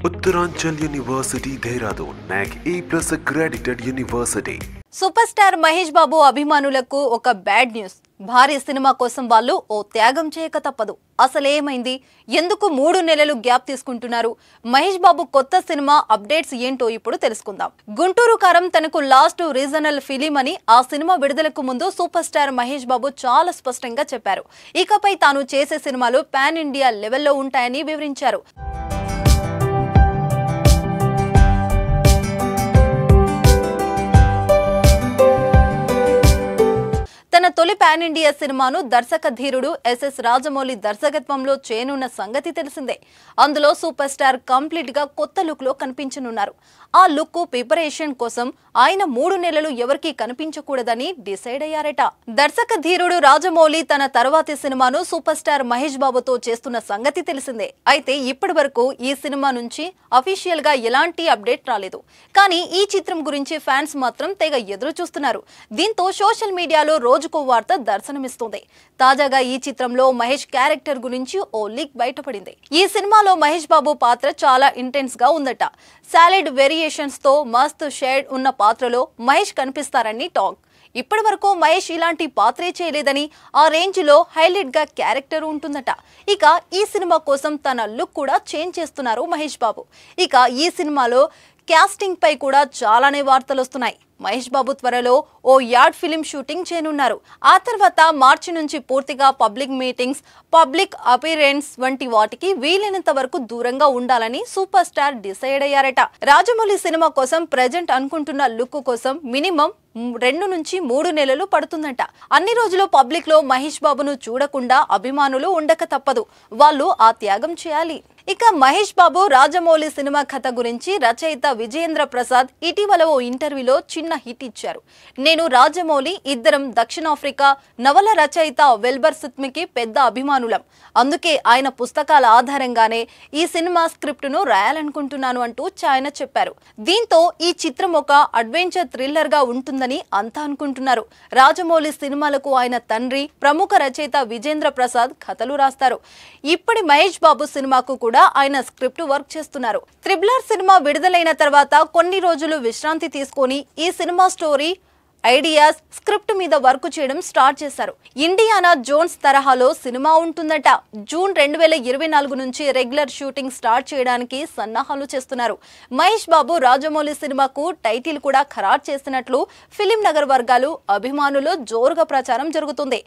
Uttaranchal University, Dehradun, NAC A+ accredited university. Super star Mahesh Babu అభిమానులకు ఒక bad news. భారీ cinema కోసం వాళ్ళు ఓ త్యాగం చేయక తప్పదు. అసలేమైంది? ఎందుకు 3 నెలలు గ్యాప్ తీసుకుంటున్నారు? మహేష్ బాబు కొత్త సినిమా అప్డేట్స్ ఏంటో ఇప్పుడు తెలుసుకుందాం. గుంటూరు కారం తనకు లాస్ట్ రీజనల్ ఫిలిం అని ఆ సినిమా విడుదలకు ముందు సూపర్ స్టార్ మహేష్ బాబు చాలా స్పష్టంగా చెప్పారు. ఇకపై తాను చేసే సినిమాలు పాన్ ఇండియా లెవెల్లో ఉంటాయని వివరించారు. తన తొలి పాన్ ఇండియా సినిమాను దర్శక ధీరుడు ఎస్ఎస్ రాజమౌళి దర్శకత్వంలో చేయనున్న సంగతి తెలిసిందే. అందులో సూపర్ స్టార్ కంప్లీట్ గా కొత్త లుక్ లో కనిపించనున్నారు. ఆ లుక్ ప్రిపరేషన్ కోసం ఆయన 3 నెలలు ఎవరికీ కనిపించకూడదని డిసైడ్ అయ్యారట. దర్శక ధీరుడు రాజమౌళి తన తర్వాతి సినిమాను సూపర్ స్టార్ మహేష్ బాబుతో చేస్తున్న సంగతి తెలిసిందే. అయితే ఇప్పటి వరకు ఈ సినిమా నుంచి అఫీషియల్ గా ఎలాంటి అప్డేట్ రాలేదు. కానీ ఈ చిత్రం గురించి ఫ్యాన్స్ మాత్రం తెగ ఎదురు చూస్తున్నారు. దీంతో సోషల్ మీడియాలో రోజుకో వార్త దర్శనమిస్తుంది. తాజాగా ఈ చిత్రంలో మహేష్ క్యారెక్టర్ గురించి ఓ లీక్ బయటపడింది. ఈ సినిమాలో మహేష్ బాబు పాత్ర చాలా ఇంటెన్స్ గా ఉందట. సాలిడ్ వేరియేషన్స్ తో మస్త్ షేడ్ ఉన్న పాత్రలో మహేష్ కనిపిస్తారని టాక్. ఇప్పటి వరకు మహేష్ ఇలాంటి పాత్రే చేయలేదని, ఆ రేంజ్ లో హైలైట్ గా క్యారెక్టర్ ఉంటుందట. ఇక ఈ సినిమా కోసం తన లుక్ కూడా చేంజ్ చేస్తున్నారు మహేష్ బాబు. ఇక ఈ సినిమాలో కాస్టింగ్ పై కూడా చాలానే వార్తలు వస్తున్నాయి. మహేష్ బాబు త్వరలో ఓ యాడ్ ఫిలిం షూటింగ్ చేయనున్నారు. ఆ తర్వాత మార్చి నుంచి పూర్తిగా పబ్లిక్ మీటింగ్స్, పబ్లిక్ అపీరెన్స్ వంటి వాటికి వీలైనంత వరకు దూరంగా ఉండాలని సూపర్ స్టార్ డిసైడ్ అయ్యారట. రాజమౌళి సినిమా కోసం ప్రెజెంట్ అనుకుంటున్న లుక్ కోసం మినిమం 2 నుంచి 3 నెలలు పడుతుందంట. అన్ని రోజులు పబ్లిక్ లో మహేష్ బాబును చూడకుండా అభిమానులు ఉండక తప్పదు. వాళ్ళు ఆ త్యాగం చేయాలి. ఇక మహేష్ బాబు రాజమౌళి సినిమా కథ గురించి రచయిత విజయేంద్ర ప్రసాద్ ఇటీవల ఓ ఇంటర్వ్యూలో చిన్న హిట్ ఇచ్చారు. నేను రాజమౌళి ఇద్దరం దక్షిణాఫ్రికా నవల రచయిత వెల్బర్ సిత్మికి పెద్ద అభిమానులం. అందుకే ఆయన పుస్తకాల ఆధారంగానే ఈ సినిమా స్క్రిప్ట్ ను రాయాలనుకుంటున్నాను అంటూ ఆయన చెప్పారు. దీంతో ఈ చిత్రం ఒక అడ్వెంచర్ థ్రిల్లర్ గా ఉంటుందని అంతా అనుకుంటున్నారు. రాజమౌళి సినిమాలకు ఆయన తండ్రి ప్రముఖ రచయిత విజేంద్ర ప్రసాద్ కథలు రాస్తారు. ఇప్పటి మహేష్ బాబు సినిమాకు కూడా ఆయన స్క్రిప్ట్ వర్క్ చేస్తున్నారు. త్రిబులర్ సినిమా విడుదలైన తర్వాత కొన్ని రోజులు విశ్రాంతి తీసుకొని ఈ సినిమా స్టోరీ ఐడియాస్ స్క్రిప్ట్ మీద వర్క్ చేయడం స్టార్ట్ చేశారు. ఇండియానా జోన్స్ తరహాలో సినిమా ఉంటుందట. జూన్ 2024 నుంచి రెగ్యులర్ షూటింగ్ స్టార్ట్ చేయడానికి సన్నాహాలు చేస్తున్నారు. మహేష్ బాబు రాజమౌళి సినిమాకు టైటిల్ కూడా ఖరారు చేసినట్లు ఫిలిం నగర్ వర్గాలు అభిమానులు జోరుగా ప్రచారం జరుగుతుంది.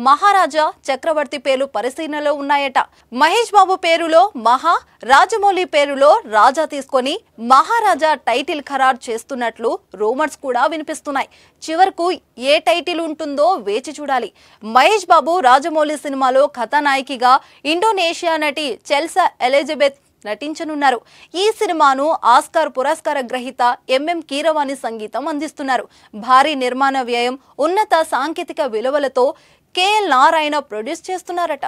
మహారాజా, చక్రవర్తి పేర్లు పరిశీలనలో ఉన్నాయట. మహేష్ బాబు పేరులో మహా, రాజమౌళి పేరులో రాజా తీసుకొని మహారాజా టైటిల్ ఖరారు చేస్తున్నట్లు రూమర్స్ కూడా వినిపిస్తున్నాయి. చివరకు ఏ టైటిల్ ఉంటుందో వేచి చూడాలి. మహేష్ బాబు రాజమౌళి సినిమాలో కథానాయికగా ఇండోనేషియా నటి చెల్సా ఎలిజబెత్ నటించనున్నారు. ఈ సినిమాను ఆస్కార్ పురస్కార గ్రహీత ఎంఎం కీరవాణి సంగీతం అందిస్తున్నారు. భారీ నిర్మాణ వ్యయం, ఉన్నత సాంకేతిక విలువలతో కేఎల్ నారాయణ ప్రొడ్యూస్ చేస్తున్నారట.